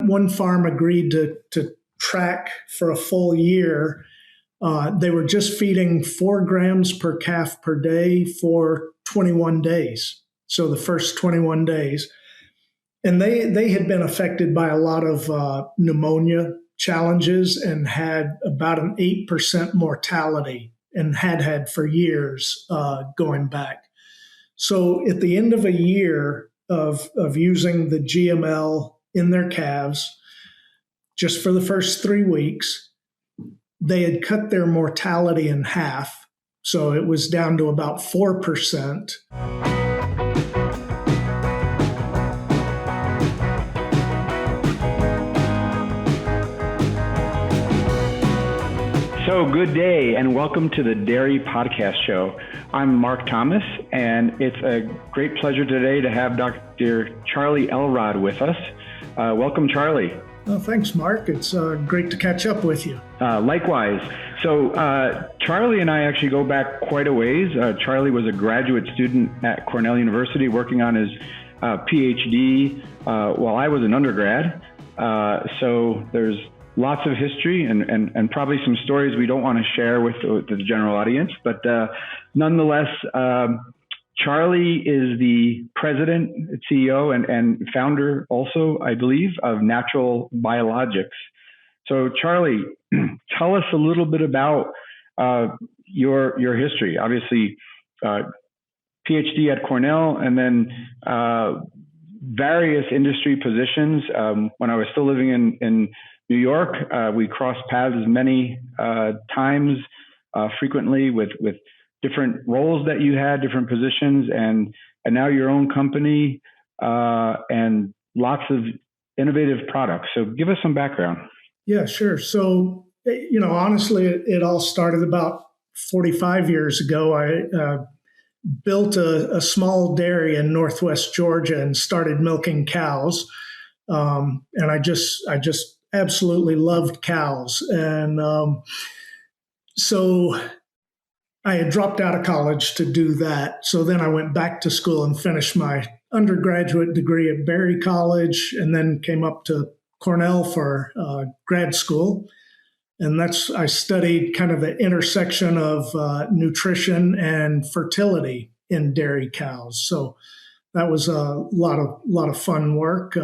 one farm agreed to track for a full year. They were just feeding 4 grams per calf per day for 21 days. So the first 21 days. And they had been affected by a lot of pneumonia challenges and had about an 8% mortality and had for years going back. So at the end of a year of using the GML in their calves, just for the first 3 weeks, they had cut their mortality in half. So it was down to about 4%. So good day and welcome to the Dairy Podcast Show. I'm Mark Thomas, and it's a great pleasure today to have Dr. Charlie Elrod with us. Welcome, Charlie. Well, thanks, Mark. It's great to catch up with you. Likewise. So Charlie and I actually go back quite a ways. Charlie was a graduate student at Cornell University working on his PhD while I was an undergrad. So there's lots of history and probably some stories we don't want to share with the general audience. But nonetheless, Charlie is the president, CEO, and founder also, I believe, of Natural Biologics. So Charlie, tell us a little bit about your history. Obviously, PhD at Cornell, and then various industry positions. When I was still living in New York, we crossed paths many times, frequently with different roles that you had, different positions, and now your own company and lots of innovative products. So give us some background. Yeah, sure. So, honestly, it all started about 45 years ago. I built a small dairy in Northwest Georgia and started milking cows. And I just absolutely loved cows. And so I had dropped out of college to do that. So then I went back to school and finished my undergraduate degree at Berry College, and then came up to Cornell for grad school. And I studied kind of the intersection of nutrition and fertility in dairy cows. So that was a lot of fun work.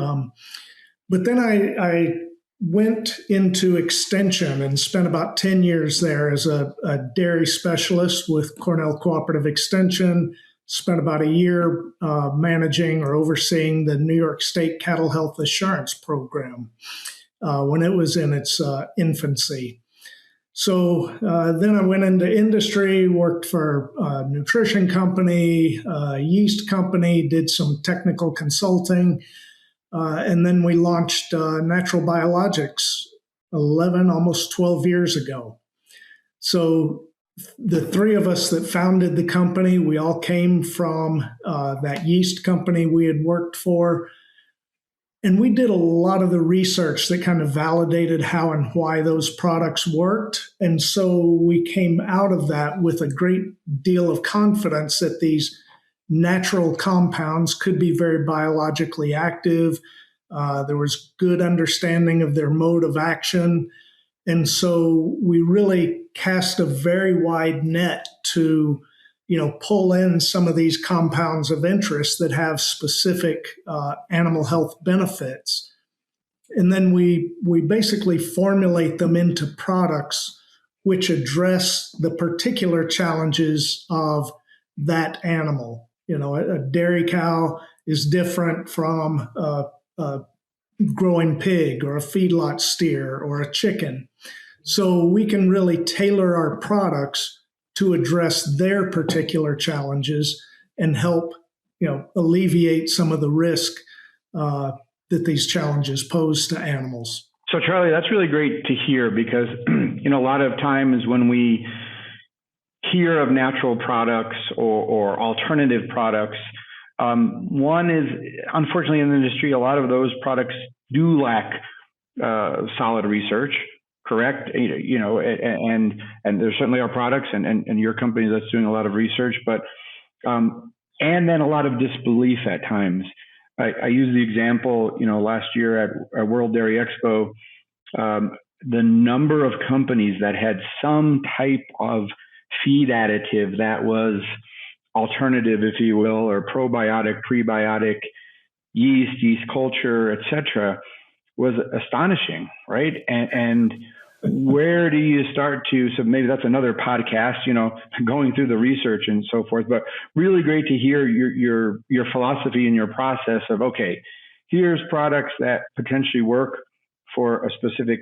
But then I went into extension and spent about 10 years there as a dairy specialist with Cornell Cooperative Extension. Spent about a year managing or overseeing the New York State Cattle Health Assurance Program when it was in its infancy. So then I went into industry, worked for a nutrition company, a yeast company, did some technical consulting. And then we launched Natural Biologics 11, almost 12 years ago. So the three of us that founded the company, we all came from that yeast company we had worked for. And we did a lot of the research that kind of validated how and why those products worked. And so we came out of that with a great deal of confidence that these natural compounds could be very biologically active. There was good understanding of their mode of action. And so we really cast a very wide net to, pull in some of these compounds of interest that have specific animal health benefits. And then we basically formulate them into products which address the particular challenges of that animal. A dairy cow is different from a growing pig or a feedlot steer or a chicken. So we can really tailor our products to address their particular challenges and help, alleviate some of the risk that these challenges pose to animals. So Charlie, that's really great to hear because, a lot of times when we hear of natural products or alternative products, one is, unfortunately, in the industry, a lot of those products do lack solid research, correct? And there certainly are products, and your company that's doing a lot of research, but and then a lot of disbelief at times. I use the example, last year at World Dairy Expo, the number of companies that had some type of feed additive that was alternative, if you will, or probiotic, prebiotic, yeast culture, etc., was astonishing, right? And where do you start to? So maybe that's another podcast, going through the research and so forth. But really great to hear your philosophy and your process of, okay, here's products that potentially work for a specific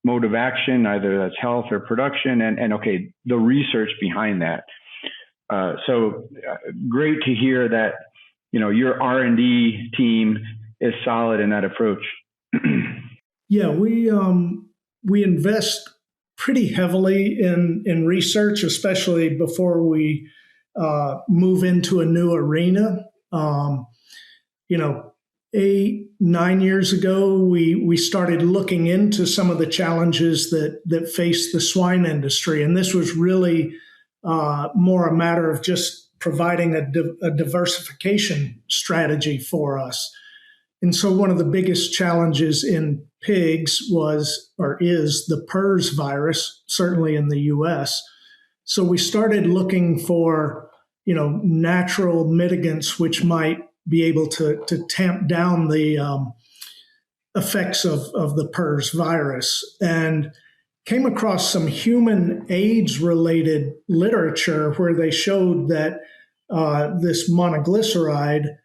mode of action, either that's health or production, and okay, the research behind that. So great to hear that your R&D team is solid in that approach. Yeah, we invest pretty heavily in research, especially before we move into a new arena. 8-9 years ago, we started looking into some of the challenges that face the swine industry, and this was really more a matter of just providing a diversification strategy for us. And so one of the biggest challenges in pigs is the PRRS virus, certainly in the US. So we started looking for, natural mitigants which might be able to tamp down the effects of the PRRS virus, and came across some human AIDS-related literature where they showed that this monoglyceride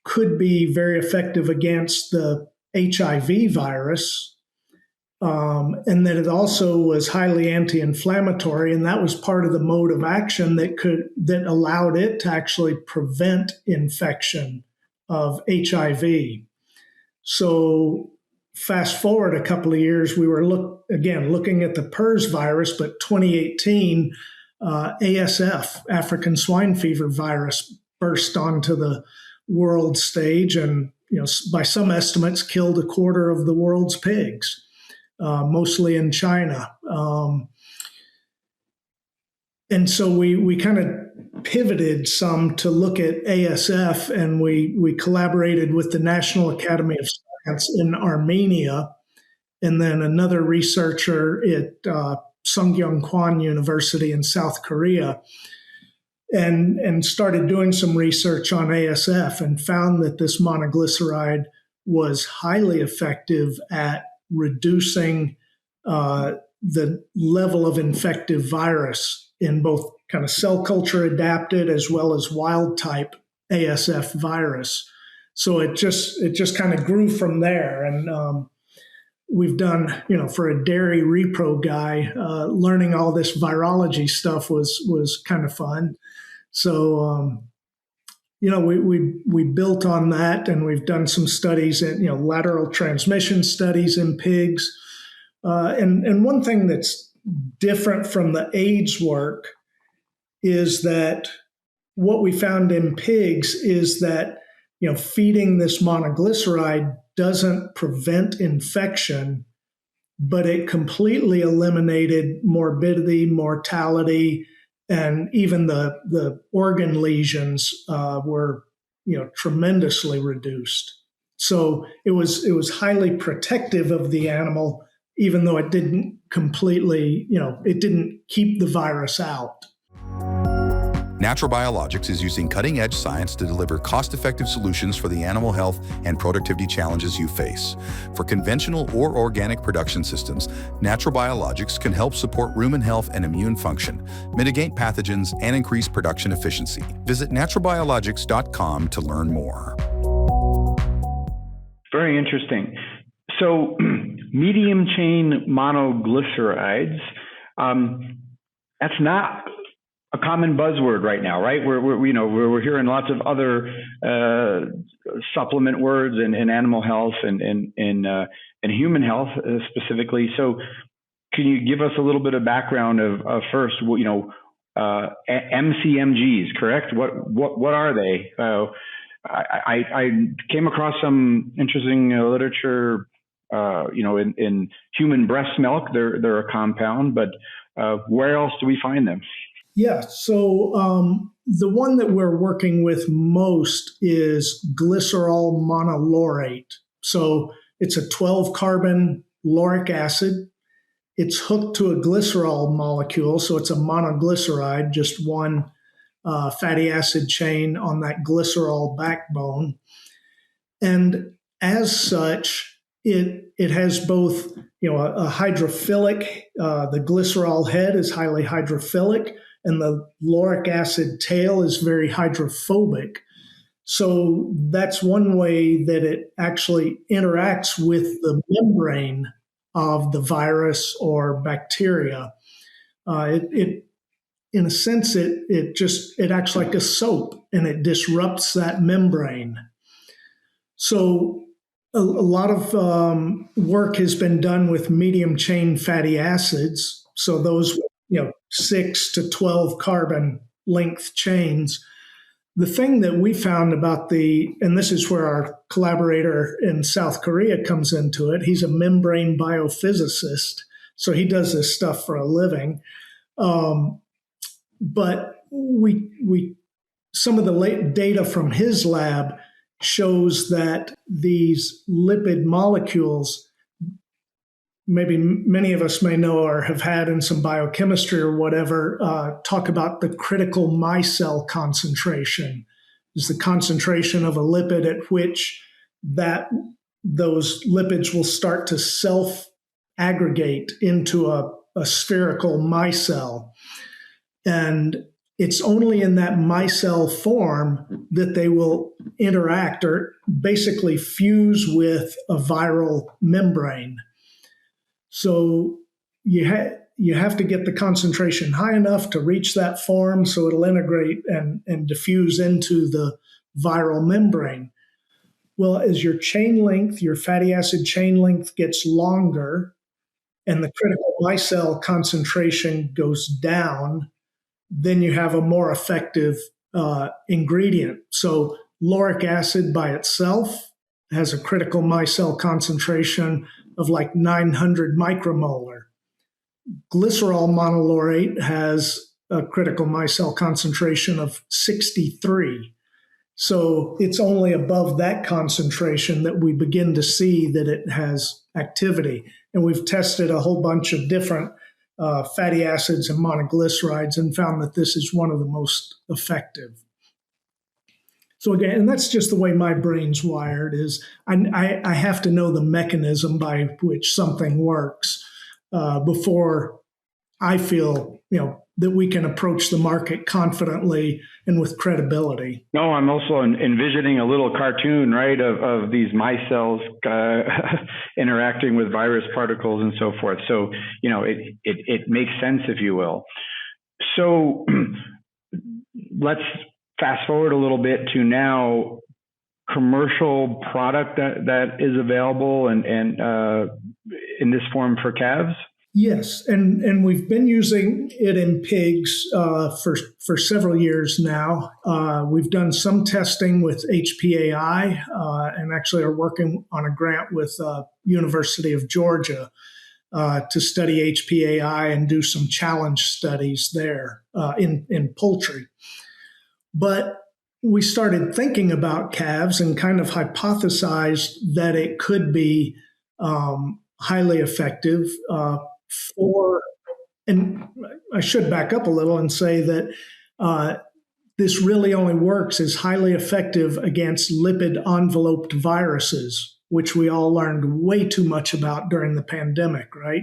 could be very effective against the HIV virus, and that it also was highly anti-inflammatory, and that was part of the mode of action that allowed it to actually prevent infection of HIV. So fast forward a couple of years, we were looking at the PRRS virus, but 2018, ASF, African swine fever virus, burst onto the world stage, and by some estimates killed a quarter of the world's pigs, mostly in China. And so we kind of pivoted some to look at ASF, and we collaborated with the National Academy of Science in Armenia, and then another researcher at Sungkyunkwan Kwan University in South Korea, and started doing some research on ASF, and found that this monoglyceride was highly effective at reducing the level of infective virus in both kind of cell culture adapted as well as wild type ASF virus. So it just kind of grew from there. And we've done, for a dairy repro guy, learning all this virology stuff was kind of fun. So, we built on that, and we've done some studies in, lateral transmission studies in pigs. And one thing that's different from the AIDS work is that what we found in pigs is that, feeding this monoglyceride doesn't prevent infection, but it completely eliminated morbidity, mortality, and even the organ lesions were, tremendously reduced. So it was highly protective of the animal, even though it didn't completely, it didn't keep the virus out. Natural Biologics is using cutting-edge science to deliver cost-effective solutions for the animal health and productivity challenges you face. For conventional or organic production systems, Natural Biologics can help support rumen health and immune function, mitigate pathogens, and increase production efficiency. Visit naturalbiologics.com to learn more. Very interesting. So, medium-chain monoglycerides, that's not a common buzzword right now, right? We're hearing lots of other supplement words in animal health and in human health specifically. So, can you give us a little bit of background of first, MCMGs, correct? What are they? I came across some interesting literature. In human breast milk, they're a compound, but where else do we find them? Yeah. So the one that we're working with most is glycerol monolaurate. So it's a 12 carbon lauric acid. It's hooked to a glycerol molecule. So it's a monoglyceride, just one fatty acid chain on that glycerol backbone. And as such, it has both, a hydrophilic. The glycerol head is highly hydrophilic, and the lauric acid tail is very hydrophobic. So that's one way that it actually interacts with the membrane of the virus or bacteria. It in a sense, it acts like a soap, and it disrupts that membrane. So a lot of work has been done with medium chain fatty acids. So those, 6 to 12 carbon length chains. The thing that we found about and this is where our collaborator in South Korea comes into it. He's a membrane biophysicist, so he does this stuff for a living. But we some of the late data from his lab shows that these lipid molecules, maybe many of us may know or have had in some biochemistry or whatever, talk about the critical micelle concentration. Is the concentration of a lipid at which those lipids will start to self aggregate into a spherical micelle. And it's only in that micelle form that they will interact or basically fuse with a viral membrane. So you have to get the concentration high enough to reach that form so it'll integrate and diffuse into the viral membrane. Well, as your fatty acid chain length gets longer and the critical micelle concentration goes down, then you have a more effective ingredient. So lauric acid by itself has a critical micelle concentration of like 900 micromolar. Glycerol monolaurate has a critical micelle concentration of 63. So it's only above that concentration that we begin to see that it has activity. And we've tested a whole bunch of different fatty acids and monoglycerides and found that this is one of the most effective. So again, and that's just the way my brain's wired, is I have to know the mechanism by which something works before I feel, that we can approach the market confidently and with credibility. No, I'm also envisioning a little cartoon, right, of these micelles interacting with virus particles and so forth. So, it makes sense, if you will. So let's fast forward a little bit to now commercial product that is available and in this form for calves. Yes, and we've been using it in pigs for several years now. We've done some testing with HPAI and actually are working on a grant with University of Georgia to study HPAI and do some challenge studies there in poultry. But we started thinking about calves and kind of hypothesized that it could be highly effective and I should back up a little and say that this really only works as highly effective against lipid enveloped viruses, which we all learned way too much about during the pandemic, right?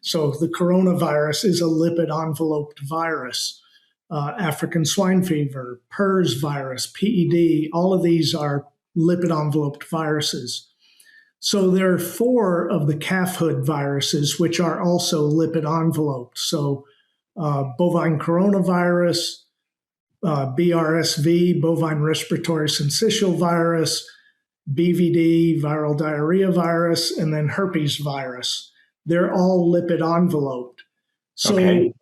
So the coronavirus is a lipid enveloped virus. African swine fever, PRRS virus, PED, all of these are lipid enveloped viruses. So there are 4 of the calf hood viruses, which are also lipid enveloped. So bovine coronavirus, BRSV, bovine respiratory syncytial virus, BVD, viral diarrhea virus, and then herpes virus. They're all lipid enveloped. So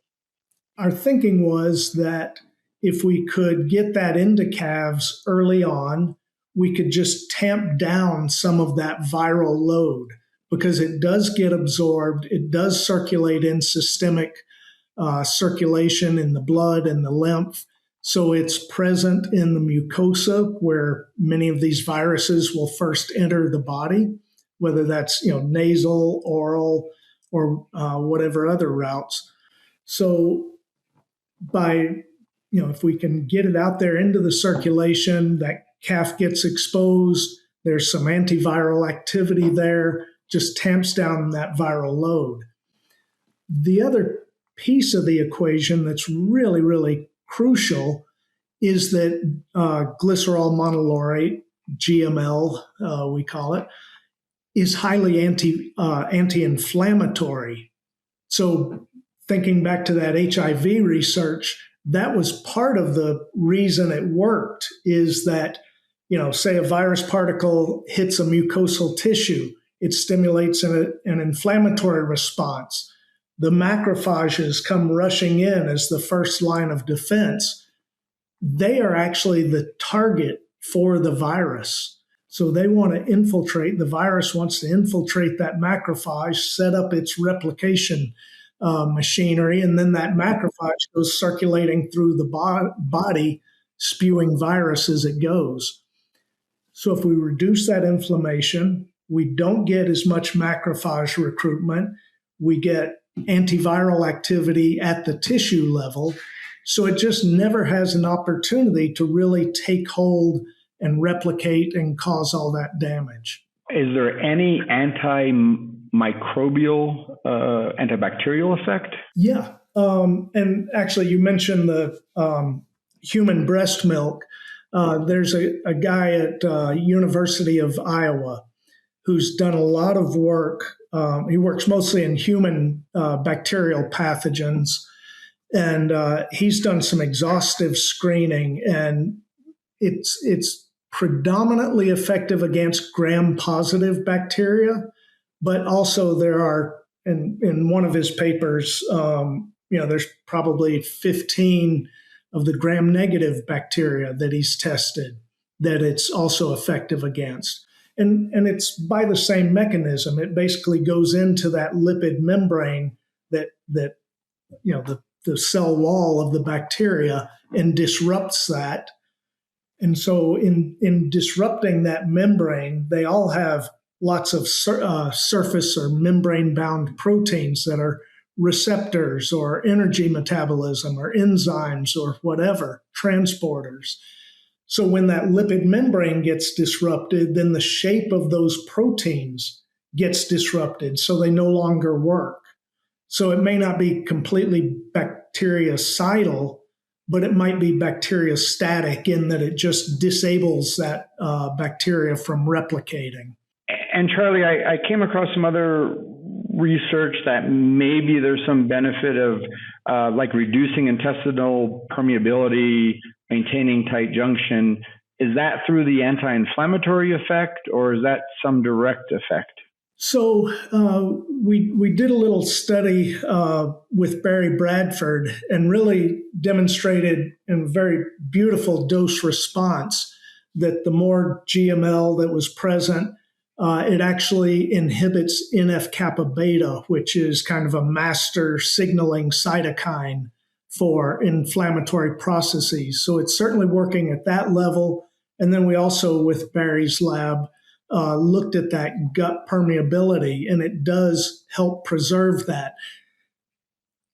our thinking was that if we could get that into calves early on, we could just tamp down some of that viral load because it does get absorbed. It does circulate in systemic circulation in the blood and the lymph. So it's present in the mucosa where many of these viruses will first enter the body, whether that's nasal, oral, or whatever other routes. So if we can get it out there into the circulation, that calf gets exposed, there's some antiviral activity there, just tamps down that viral load. The other piece of the equation that's really, really crucial is that glycerol monolaurate, GML, we call it, is highly anti-inflammatory. So thinking back to that HIV research, that was part of the reason it worked, is that, say a virus particle hits a mucosal tissue, it stimulates an inflammatory response. The macrophages come rushing in as the first line of defense. They are actually the target for the virus. So they want to infiltrate, the virus wants to infiltrate that macrophage, set up its replication machinery, and then that macrophage goes circulating through the body, spewing virus as it goes. So if we reduce that inflammation, we don't get as much macrophage recruitment, we get antiviral activity at the tissue level. So it just never has an opportunity to really take hold and replicate and cause all that damage. Is there any antimicrobial, antibacterial effect? Yeah. And actually, you mentioned the human breast milk. There's a guy at University of Iowa who's done a lot of work. He works mostly in human bacterial pathogens. And he's done some exhaustive screening, and it's predominantly effective against gram-positive bacteria, but also there are, in one of his papers, there's probably 15 of the gram-negative bacteria that he's tested that it's also effective against. And it's by the same mechanism. It basically goes into that lipid membrane that the cell wall of the bacteria and disrupts that. And so in disrupting that membrane, they all have lots of surface or membrane-bound proteins that are receptors or energy metabolism or enzymes or whatever, transporters. So when that lipid membrane gets disrupted, then the shape of those proteins gets disrupted, so they no longer work. So it may not be completely bactericidal, but it might be bacteriostatic in that it just disables that bacteria from replicating. And Charlie, I came across some other research that maybe there's some benefit of like reducing intestinal permeability, maintaining tight junction. Is that through the anti-inflammatory effect, or is that some direct effect? So we did a little study with Barry Bradford and really demonstrated in a very beautiful dose response that the more GML that was present, it actually inhibits NF-kappa beta, which is kind of a master signaling cytokine for inflammatory processes. So it's certainly working at that level. And then we also, with Barry's lab, looked at that gut permeability, and it does help preserve that.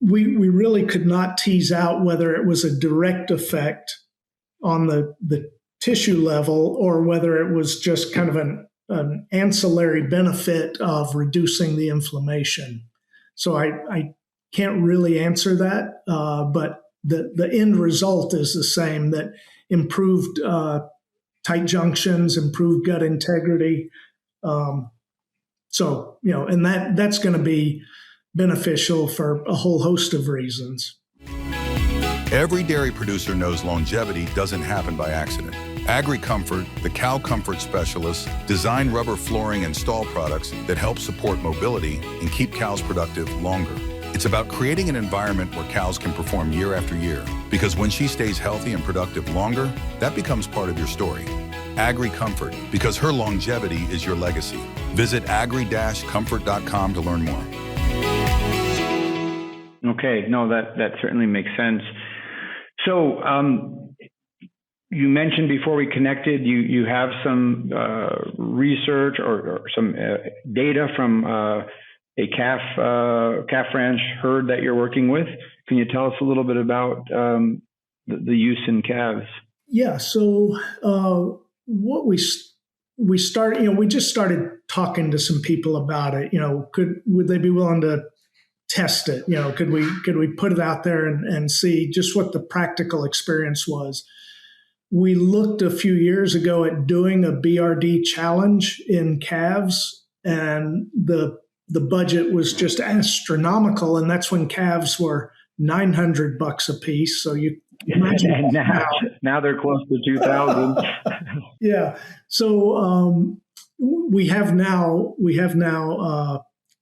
We really could not tease out whether it was a direct effect on the tissue level or whether it was just kind of an ancillary benefit of reducing the inflammation. So I can't really answer that, but the end result is the same, that improved tight junctions, improved gut integrity. And that's going to be beneficial for a whole host of reasons. Every dairy producer knows longevity doesn't happen by accident. AgriComfort, the cow comfort specialists, design rubber flooring and stall products that help support mobility and keep cows productive longer. It's about creating an environment where cows can perform year after year, because when she stays healthy and productive longer, that becomes part of your story. AgriComfort, because her longevity is your legacy. Visit agri-comfort.com to learn more. Okay, no, that certainly makes sense. So you mentioned before we connected, you have some research or some data from a calf ranch herd that you're working with. Can you tell us a little bit about the use in calves? Yeah. So what we started, we just started talking to some people about it. Would they be willing to test it? Could we put it out there and see just what the practical experience was? We looked a few years ago at doing a BRD challenge in calves, and the budget was just astronomical, and that's when calves were $900 a piece. So you imagine and now they're close to 2,000. Yeah. So we have now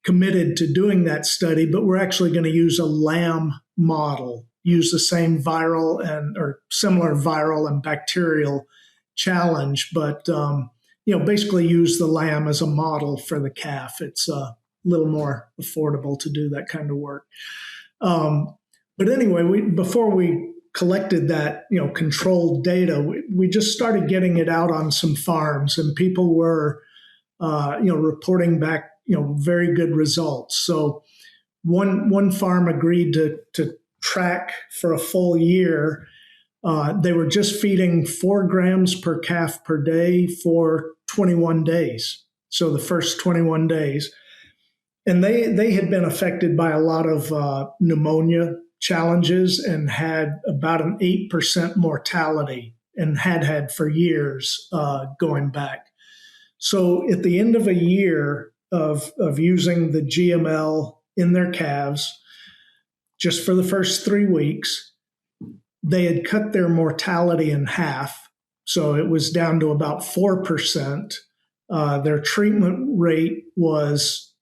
committed to doing that study, but we're actually going to use a lamb model, use the same viral or similar viral and bacterial challenge, but basically use the lamb as a model for the calf. It's a little more affordable to do that kind of work. But anyway, before we collected that controlled data, we just started getting it out on some farms, and people were reporting back very good results. So one farm agreed to track for a full year. They were just feeding 4 grams per calf per day for 21 days. So the first 21 days. And they had been affected by a lot of pneumonia challenges and had about an 8% mortality, and had for years going back. So at the end of a year of using the GML in their calves, just for the first 3 weeks, they had cut their mortality in half. So it was down to about 4%. Their treatment rate was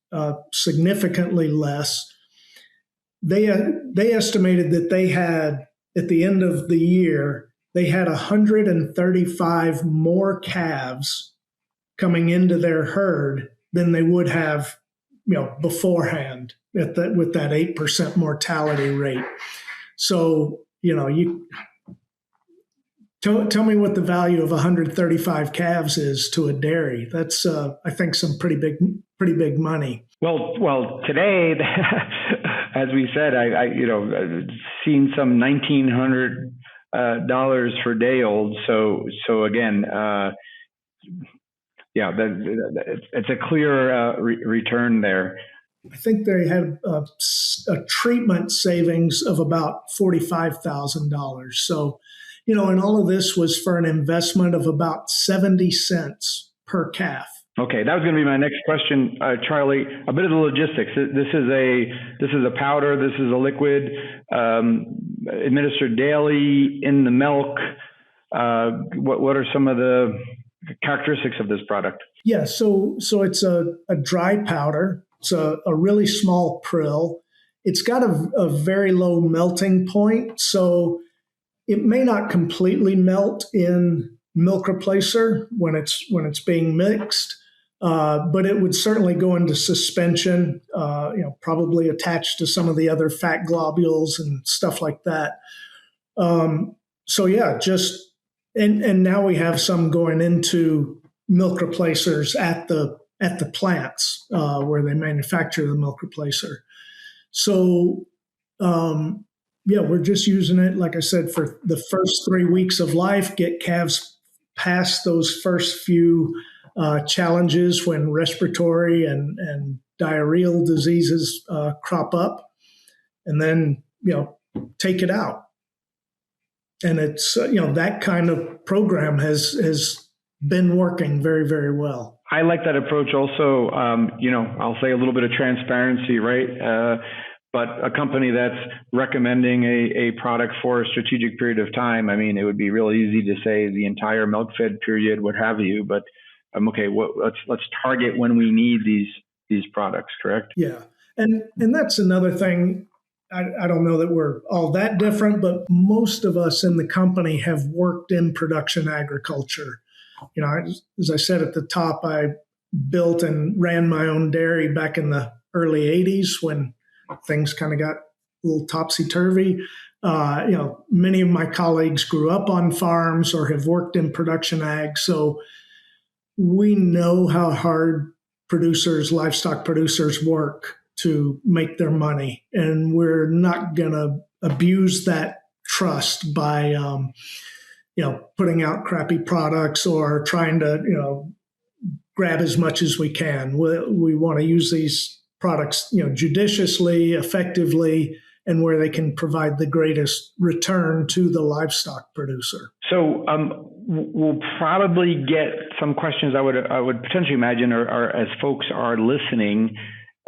significantly less. They estimated that they had, at the end of the year, they had 135 more calves coming into their herd than they would have, beforehand with that 8% mortality rate. So, you tell me what the value of 135 calves is to a dairy. That's, I think, some pretty big money. Well, today, as we said, I seen some $1,900 for day old. So again, it's a clear return there. I think they had a treatment savings of about $45,000. So, and all of this was for an investment of about 70 cents per calf. Okay, that was going to be my next question, Charlie. A bit of the logistics. This is a powder. This is a liquid administered daily in the milk. What are some of the characteristics of this product? Yeah, so it's a dry powder. It's a really small prill. It's got a very low melting point, so it may not completely melt in milk replacer when it's being mixed, but it would certainly go into suspension, probably attached to some of the other fat globules and stuff like that. So yeah, and now we have some going into milk replacers at the plants where they manufacture the milk replacer. So we're just using it, like I said, for the first 3 weeks of life, get calves past those first few challenges when respiratory and diarrheal diseases crop up, and then take it out. And it's that kind of program has been working very, very well. I like that approach also. I'll say a little bit of transparency, right? But a company that's recommending a product for a strategic period of time, I mean, it would be real easy to say the entire milk fed period, what have you. But okay, let's target when we need these products, correct? Yeah, and that's another thing. I don't know that we're all that different, but most of us in the company have worked in production agriculture. As I said at the top, I built and ran my own dairy back in the early 80s when things kind of got little topsy-turvy. Many of my colleagues grew up on farms or have worked in production ag, so we know how hard livestock producers work to make their money, and we're not going to abuse that trust by putting out crappy products or trying to grab as much as we can. We want to use these products judiciously, effectively, and where they can provide the greatest return to the livestock producer. So we'll probably get some questions I would potentially imagine, or as folks are listening,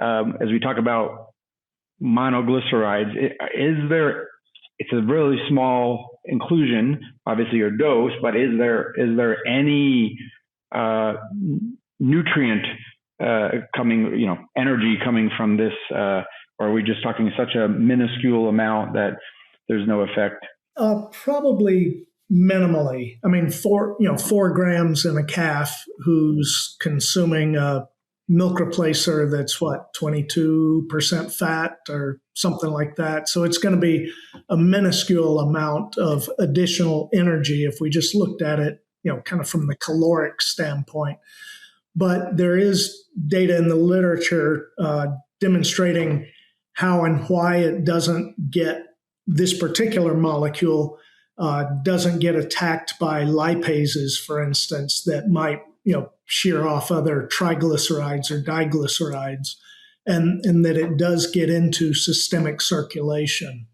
as we talk about monoglycerides. It's a really small inclusion, obviously, or dose, but is there any nutrient coming, energy coming from this, or are we just talking such a minuscule amount that there's no effect? Probably minimally. I mean, 4 grams in a calf who's consuming a milk replacer that's 22% fat or something like that. So it's going to be a minuscule amount of additional energy if we just looked at it, kind of from the caloric standpoint. But there is data in the literature demonstrating how and why it doesn't get this particular molecule doesn't get attacked by lipases, for instance, that might shear off other triglycerides or diglycerides, and that it does get into systemic circulation.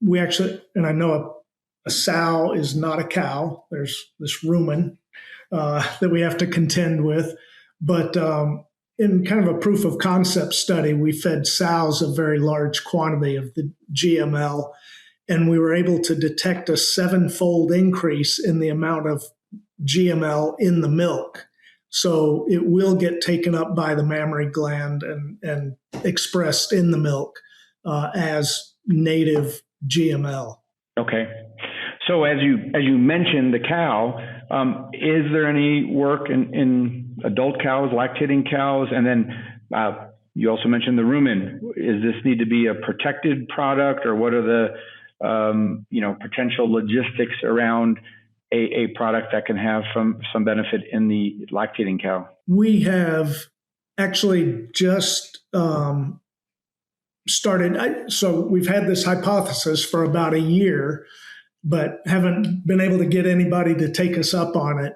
We actually, and I know a sow is not a cow. There's this rumen that we have to contend with, but in kind of a proof of concept study, we fed sows a very large quantity of the GML, and we were able to detect a 7-fold increase in the amount of GML in the milk. So it will get taken up by the mammary gland and expressed in the milk as native GML. Okay. So as you mentioned the cow, is there any work in adult cows, lactating cows? And then you also mentioned the rumen. Is this need to be a protected product, or what are the potential logistics around a product that can have some benefit in the lactating cow? We have actually just started. So we've had this hypothesis for about a year, but haven't been able to get anybody to take us up on it,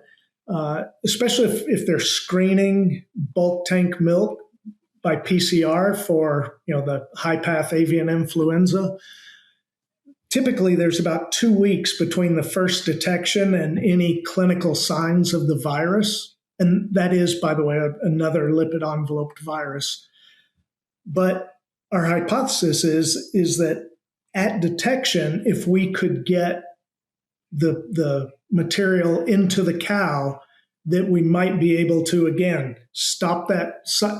especially if they're screening bulk tank milk by PCR for the high path avian influenza. Typically, there's about 2 weeks between the first detection and any clinical signs of the virus. And that is, by the way, another lipid enveloped virus. But our hypothesis is that at detection, if we could get the material into the cow, that we might be able to, again, stop that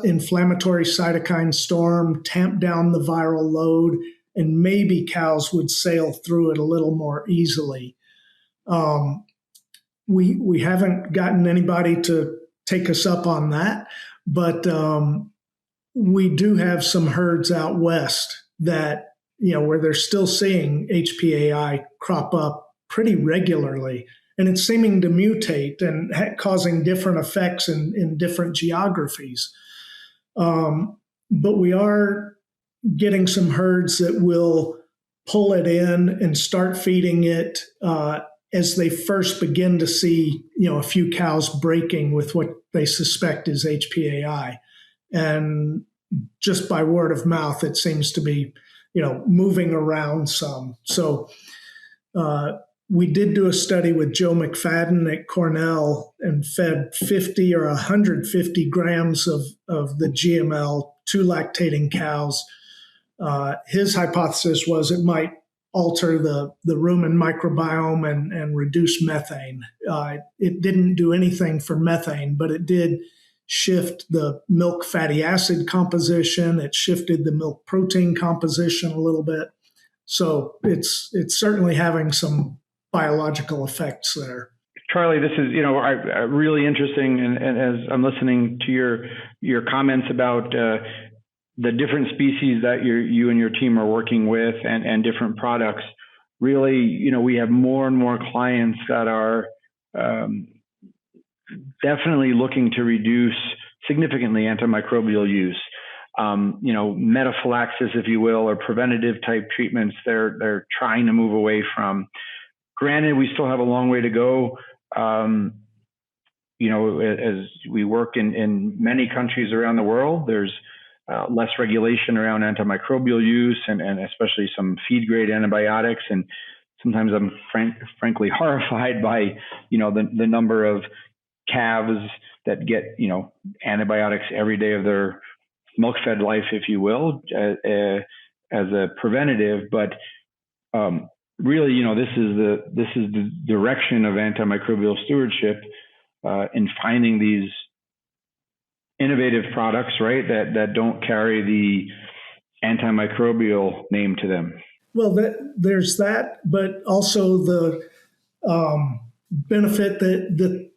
inflammatory cytokine storm, tamp down the viral load, and maybe cows would sail through it a little more easily. We haven't gotten anybody to take us up on that, but we do have some herds out west that, where they're still seeing HPAI crop up pretty regularly, and it's seeming to mutate and causing different effects in different geographies. But we are getting some herds that will pull it in and start feeding it as they first begin to see, a few cows breaking with what they suspect is HPAI. And just by word of mouth, it seems to be, moving around some. So we did do a study with Joe McFadden at Cornell and fed 50 or 150 grams of the GML to lactating cows. His hypothesis was it might alter the rumen microbiome and reduce methane. It didn't do anything for methane, but it did shift the milk fatty acid composition. It shifted the milk protein composition a little bit. So it's certainly having some biological effects there. Charlie, this is really interesting, and as I'm listening to your comments about the different species that you and your team are working with and different products, really, we have more and more clients that are definitely looking to reduce significantly antimicrobial use. Metaphylaxis, if you will, or preventative type treatments, they're trying to move away from. Granted, we still have a long way to go. As we work in many countries around the world, there's less regulation around antimicrobial use and especially some feed grade antibiotics. And sometimes I'm frankly horrified by, the number of calves that get, antibiotics every day of their milk-fed life, if you will, as a preventative. But really, this is the direction of antimicrobial stewardship in finding these innovative products, right, that don't carry the antimicrobial name to them. Well, there's that, but also the benefit that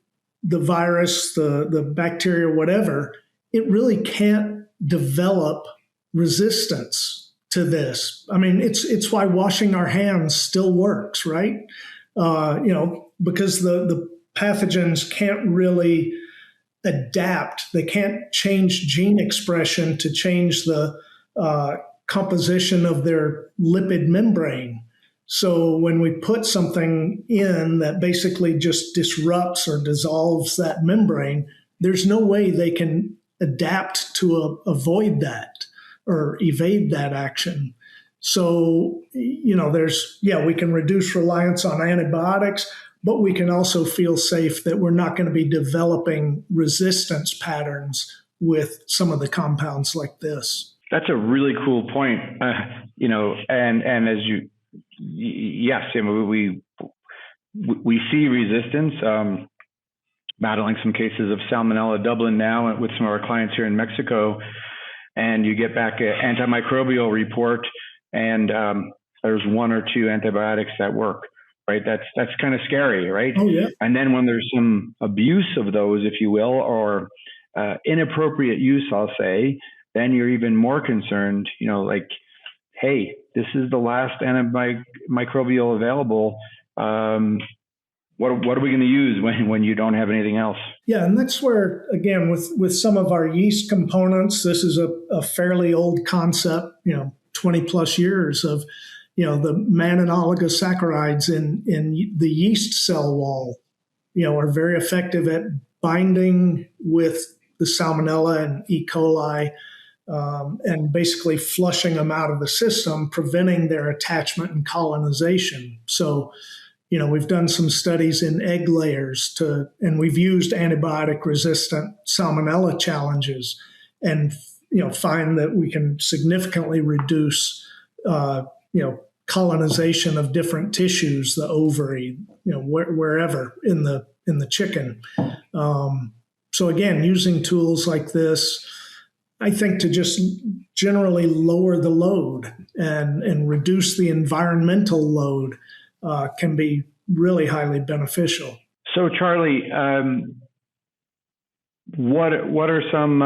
the virus, the bacteria, whatever, it really can't develop resistance to this. I mean, it's why washing our hands still works, right? Because the pathogens can't really adapt. They can't change gene expression to change the composition of their lipid membrane. So when we put something in that basically just disrupts or dissolves that membrane, there's no way they can adapt to avoid that or evade that action. So, we can reduce reliance on antibiotics, but we can also feel safe that we're not going to be developing resistance patterns with some of the compounds like this. That's a really cool point. And as yes, we see resistance. Battling some cases of Salmonella Dublin now with some of our clients here in Mexico, and you get back an antimicrobial report, and there's one or two antibiotics that work. Right, that's kind of scary, right? Oh yeah. And then when there's some abuse of those, if you will, or inappropriate use, I'll say, then you're even more concerned. Hey, this is the last antimicrobial available. What are we going to use when you don't have anything else? Yeah, and that's where, again, with some of our yeast components, this is a fairly old concept. 20 plus years of the mannan-oligosaccharides in the yeast cell wall, are very effective at binding with the Salmonella and E. coli and basically flushing them out of the system, preventing their attachment and colonization. So, we've done some studies in egg layers and we've used antibiotic-resistant Salmonella challenges and, find that we can significantly reduce, colonization of different tissues, the ovary, wherever in the chicken. So again, using tools like this, I think to just generally lower the load and reduce the environmental load can be really highly beneficial. So Charlie, what are some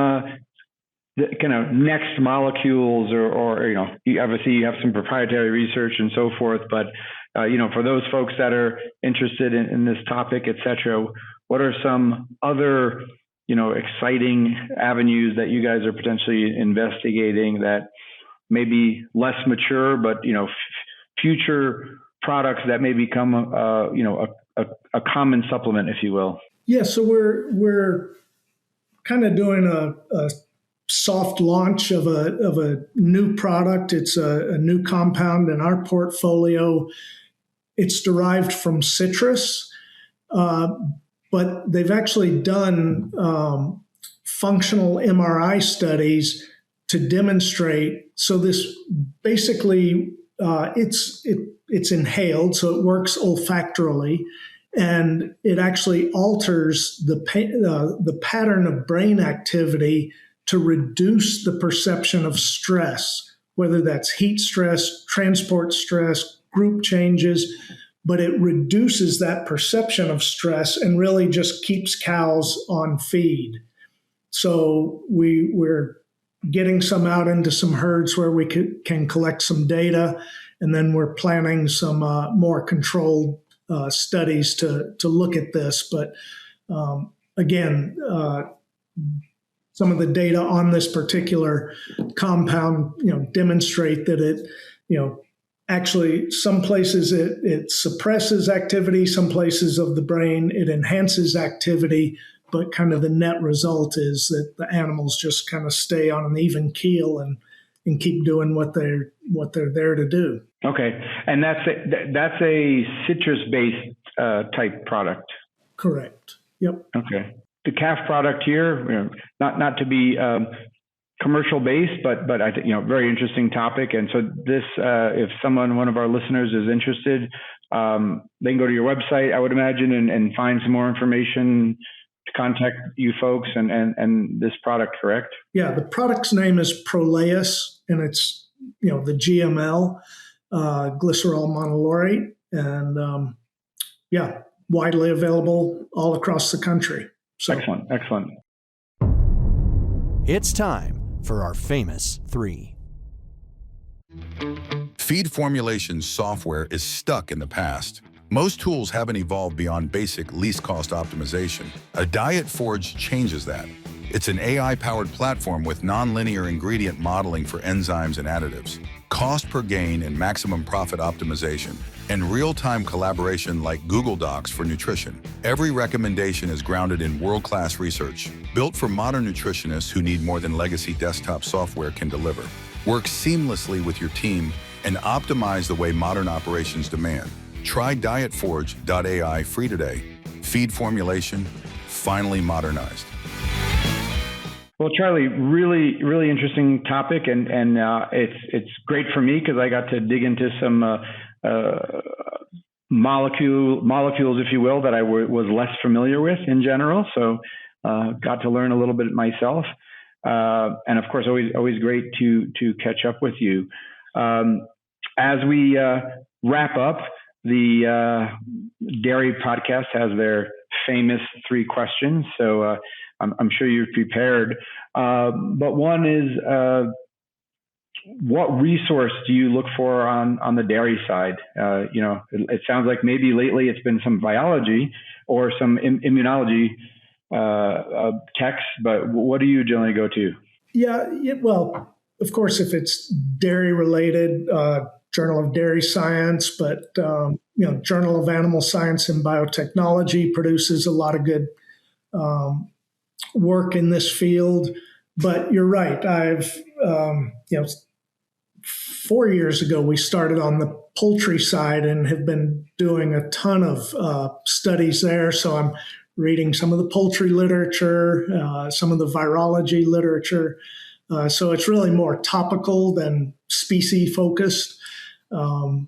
the kind of next molecules or you obviously you have some proprietary research and so forth, but for those folks that are interested in this topic, et cetera, what are some other exciting avenues that you guys are potentially investigating that may be less mature, but future products that may become a common supplement, if you will? Yeah, so we're kind of doing a soft launch of a new product. It's a new compound in our portfolio. It's derived from citrus, but they've actually done functional MRI studies to demonstrate. So this basically it's inhaled, so it works olfactorily, and it actually alters the pattern of brain activity to reduce the perception of stress, whether that's heat stress, transport stress, group changes, but it reduces that perception of stress and really just keeps cows on feed. So we're getting some out into some herds where we can collect some data, and then we're planning some more controlled studies to look at this. But again, some of the data on this particular compound, demonstrate that it, actually some places it suppresses activity, some places of the brain it enhances activity, but kind of the net result is that the animals just kind of stay on an even keel and keep doing what they're there to do. Okay, and that's a citrus-based type product. Correct. Yep. Okay. The calf product here, not to be commercial based, but I think very interesting topic. And so this, if one of our listeners is interested, they can go to your website, I would imagine, and find some more information to contact you folks and this product, correct? Yeah, the product's name is Proleus, and it's the GML, glycerol monolaurate, and widely available all across the country. So. Excellent. It's time for our famous three. Feed formulation software is stuck in the past. Most tools haven't evolved beyond basic least cost optimization. A Diet Forge changes that. It's an AI-powered platform with nonlinear ingredient modeling for enzymes and additives, cost per gain and maximum profit optimization, and real-time collaboration like Google Docs for nutrition. Every recommendation is grounded in world-class research, built for modern nutritionists who need more than legacy desktop software can deliver. Work seamlessly with your team and optimize the way modern operations demand. Try dietforge.ai free today. Feed formulation, finally modernized. Well, Charlie, really, really interesting topic, and it's great for me because I got to dig into some molecules, if you will, that I was less familiar with in general. So got to learn a little bit myself, and of course, always great to catch up with you. As we wrap up, the Dairy Podcast has their famous 3 questions. So I'm sure you've prepared. But one is, what resource do you look for on the dairy side? It sounds like maybe lately it's been some biology or some immunology texts, but what do you generally go to? Yeah, well, of course, if it's dairy related, Journal of Dairy Science, but Journal of Animal Science and Biotechnology produces a lot of good work in this field. But you're right. I've 4 years ago we started on the poultry side and have been doing a ton of studies there. So I'm reading some of the poultry literature, some of the virology literature. So it's really more topical than species focused. So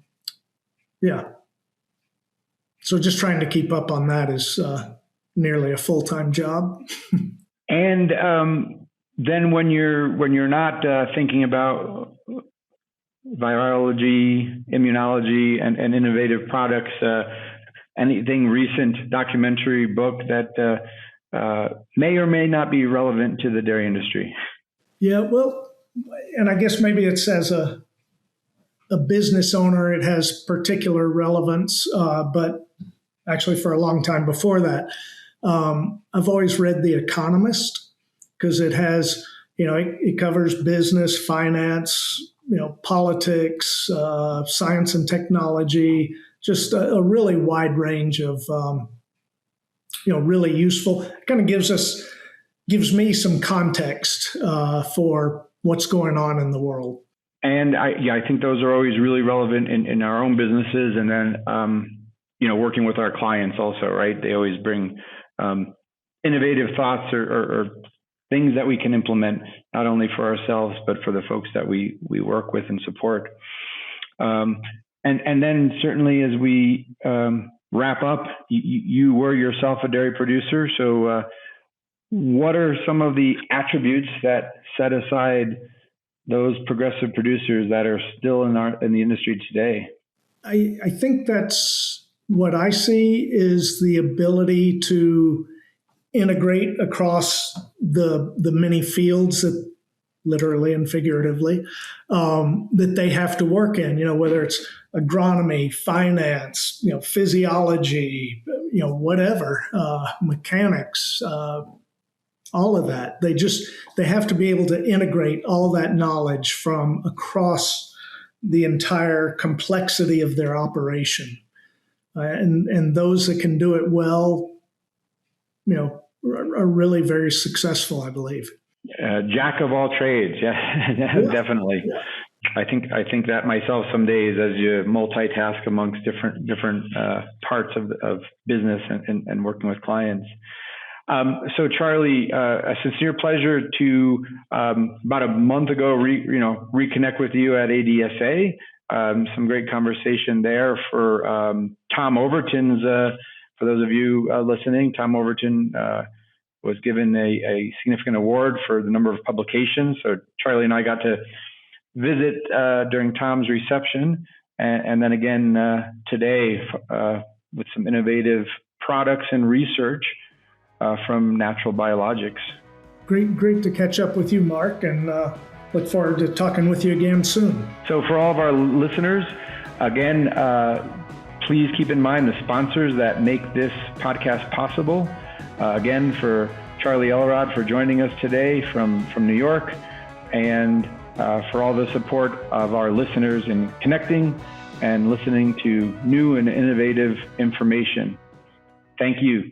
just trying to keep up on that is nearly a full-time job. And then when you're not thinking about virology, immunology, and innovative products, anything recent, documentary, book that may or may not be relevant to the dairy industry? Yeah, well, and I guess maybe it's as a business owner, it has particular relevance, but actually for a long time before that, I've always read The Economist because it has, it covers business, finance, politics, science and technology, just a really wide range of, really useful. It kind of gives me some context for what's going on in the world. And I think those are always really relevant in our own businesses, and then working with our clients also, right? They always bring innovative thoughts or things that we can implement, not only for ourselves but for the folks that we work with and support. And then certainly as we wrap up, you were yourself a dairy producer, so what are some of the attributes that set aside those progressive producers that are still in the industry today? I think that's what I see is the ability to integrate across the many fields literally and figuratively, that they have to work in, whether it's agronomy, finance, physiology, whatever, mechanics, all of that. They have to be able to integrate all that knowledge from across the entire complexity of their operation. And those that can do it well, are really very successful, I believe. Jack of all trades. Yeah, definitely. Yeah. I think that myself some days as you multitask amongst different parts of business and working with clients. So Charlie, a sincere pleasure to about a month ago reconnect with you at ADSA. Some great conversation there for Tom Overton's. For those of you listening, Tom Overton was given a significant award for the number of publications. So Charlie and I got to visit during Tom's reception, and then again today with some innovative products and research from Natural Biologics. Great to catch up with you, Mark, and look forward to talking with you again soon. So for all of our listeners, again, please keep in mind the sponsors that make this podcast possible. Again, for Charlie Elrod for joining us today from New York, and for all the support of our listeners in connecting and listening to new and innovative information. Thank you.